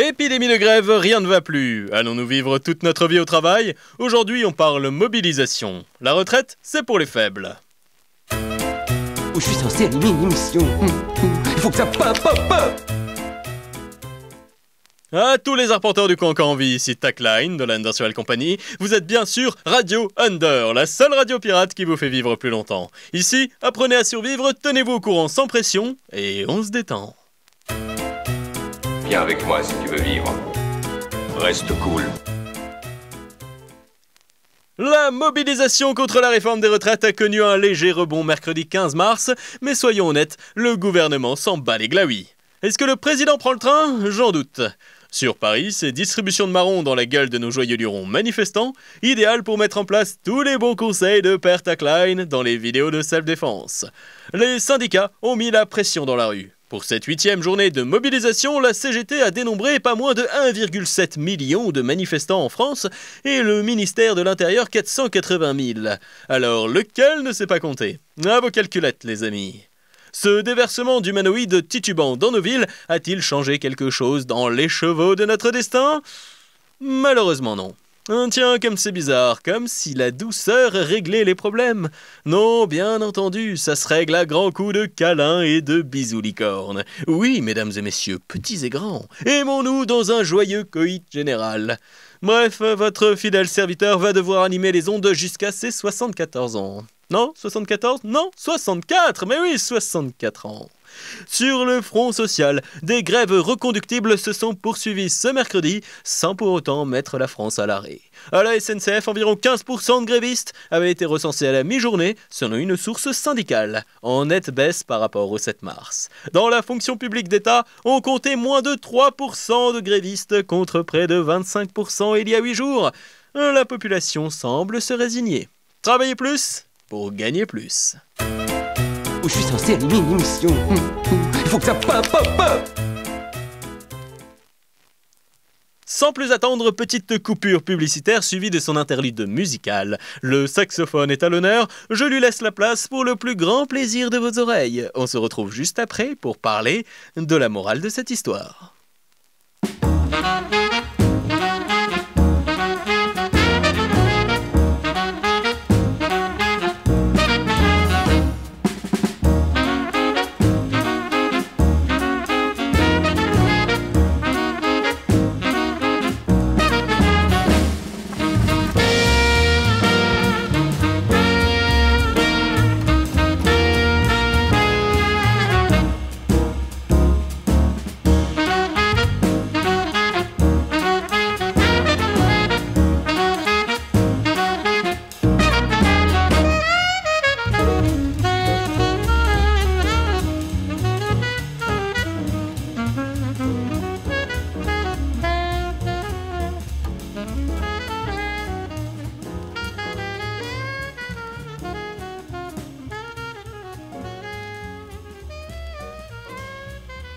Épidémie de grève, rien ne va plus. Allons-nous vivre toute notre vie au travail? Aujourd'hui, on parle mobilisation. La retraite, c'est pour les faibles. Je suis censé animer une émission. Il faut que ça pop. À tous les arpenteurs du camp en vie, ici Tackline de l'Undersuel Company. Vous êtes bien sûr Radio Under, la seule radio pirate qui vous fait vivre plus longtemps. Ici, apprenez à survivre, tenez-vous au courant sans pression et on se détend. Viens avec moi si tu veux vivre. Reste cool. La mobilisation contre la réforme des retraites a connu un léger rebond mercredi 15 mars, mais soyons honnêtes, le gouvernement s'en bat les glaouis. Est-ce que le président prend le train? J'en doute. Sur Paris, c'est distribution de marrons dans la gueule de nos joyeux lurons manifestants, idéal pour mettre en place tous les bons conseils de Père Tackline dans les vidéos de self-défense. Les syndicats ont mis la pression dans la rue. Pour cette 8e journée de mobilisation, la CGT a dénombré pas moins de 1,7 million de manifestants en France et le ministère de l'Intérieur 480 000. Alors, lequel ne sait pas compter? À vos calculettes, les amis. Ce déversement d'humanoïdes titubants dans nos villes a-t-il changé quelque chose dans les chevaux de notre destin? Malheureusement non. Tiens, comme c'est bizarre, comme si la douceur réglait les problèmes. Non, bien entendu, ça se règle à grands coups de câlins et de bisous licornes. Oui, mesdames et messieurs, petits et grands, aimons-nous dans un joyeux coït général. Bref, votre fidèle serviteur va devoir animer les ondes jusqu'à ses 74 ans. Non, 74? Non, 64! Mais oui, 64 ans. Sur le front social, des grèves reconductibles se sont poursuivies ce mercredi sans pour autant mettre la France à l'arrêt. À la SNCF, environ 15% de grévistes avaient été recensés à la mi-journée selon une source syndicale, en nette baisse par rapport au 7 mars. Dans la fonction publique d'État, on comptait moins de 3% de grévistes contre près de 25% il y a 8 jours. La population semble se résigner. Travailler plus pour gagner plus. Je suis censé animer une émission. Il faut que ça pop. Sans plus attendre, petite coupure publicitaire suivie de son interlude musical. Le saxophone est à l'honneur, je lui laisse la place pour le plus grand plaisir de vos oreilles. On se retrouve juste après pour parler de la morale de cette histoire.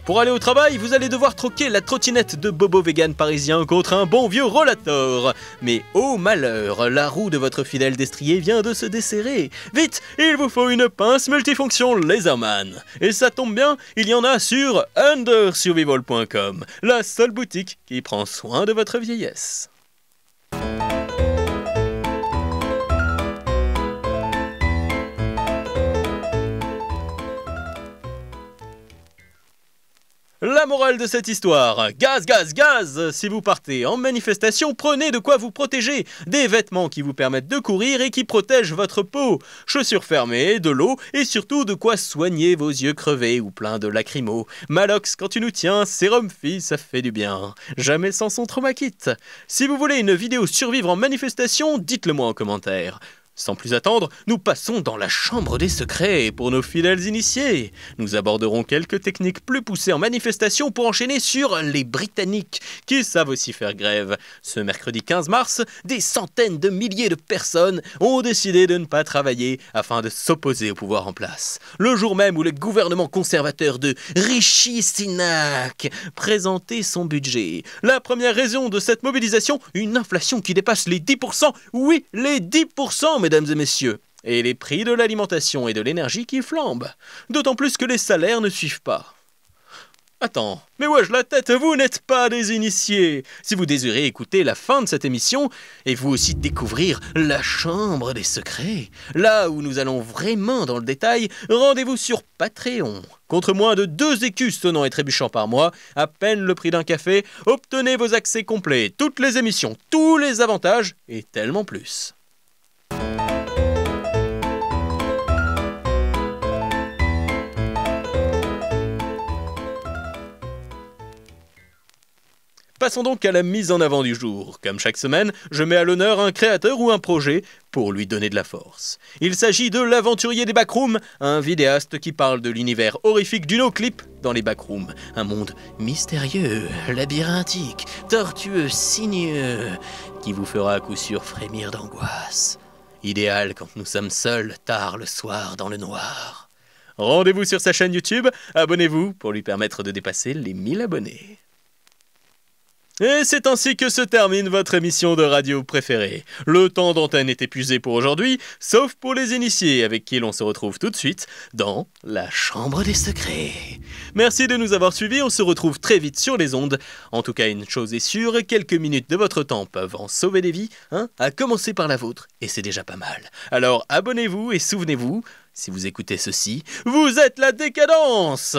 Pour aller au travail, vous allez devoir troquer la trottinette de Bobo vegan parisien contre un bon vieux rollator. Mais oh malheur, la roue de votre fidèle destrier vient de se desserrer. Vite, il vous faut une pince multifonction Laserman. Et ça tombe bien, il y en a sur undersurvival.com, la seule boutique qui prend soin de votre vieillesse. La morale de cette histoire, gaz, gaz, gaz! Si vous partez en manifestation, prenez de quoi vous protéger. Des vêtements qui vous permettent de courir et qui protègent votre peau. Chaussures fermées, de l'eau et surtout de quoi soigner vos yeux crevés ou pleins de lacrymo. Malox, quand tu nous tiens, sérum fille, ça fait du bien. Jamais sans son trauma kit. Si vous voulez une vidéo survivre en manifestation, dites-le moi en commentaire. Sans plus attendre, nous passons dans la chambre des secrets pour nos fidèles initiés. Nous aborderons quelques techniques plus poussées en manifestation pour enchaîner sur les Britanniques, qui savent aussi faire grève. Ce mercredi 15 mars, des centaines de milliers de personnes ont décidé de ne pas travailler afin de s'opposer au pouvoir en place. Le jour même où le gouvernement conservateur de Rishi Sunak présentait son budget. La première raison de cette mobilisation, une inflation qui dépasse les 10%. Oui, les 10%, mesdames et messieurs. Et les prix de l'alimentation et de l'énergie qui flambent. D'autant plus que les salaires ne suivent pas. Attends, mais wesh la tête, vous n'êtes pas des initiés. Si vous désirez écouter la fin de cette émission, et vous aussi découvrir la chambre des secrets, là où nous allons vraiment dans le détail, rendez-vous sur Patreon. Contre moins de 2 écus sonnant et trébuchant par mois, à peine le prix d'un café, obtenez vos accès complets, toutes les émissions, tous les avantages, et tellement plus. Passons donc à la mise en avant du jour. Comme chaque semaine, je mets à l'honneur un créateur ou un projet pour lui donner de la force. Il s'agit de l'aventurier des backrooms, un vidéaste qui parle de l'univers horrifique du no-clip dans les backrooms. Un monde mystérieux, labyrinthique, tortueux, sinueux, qui vous fera à coup sûr frémir d'angoisse. Idéal quand nous sommes seuls, tard le soir dans le noir. Rendez-vous sur sa chaîne YouTube, abonnez-vous pour lui permettre de dépasser les 1000 abonnés. Et c'est ainsi que se termine votre émission de radio préférée. Le temps d'antenne est épuisé pour aujourd'hui, sauf pour les initiés avec qui l'on se retrouve tout de suite dans la chambre des secrets. Merci de nous avoir suivis, on se retrouve très vite sur les ondes. En tout cas, une chose est sûre, quelques minutes de votre temps peuvent en sauver des vies, à commencer par la vôtre, et c'est déjà pas mal. Alors abonnez-vous et souvenez-vous, si vous écoutez ceci, vous êtes la décadence!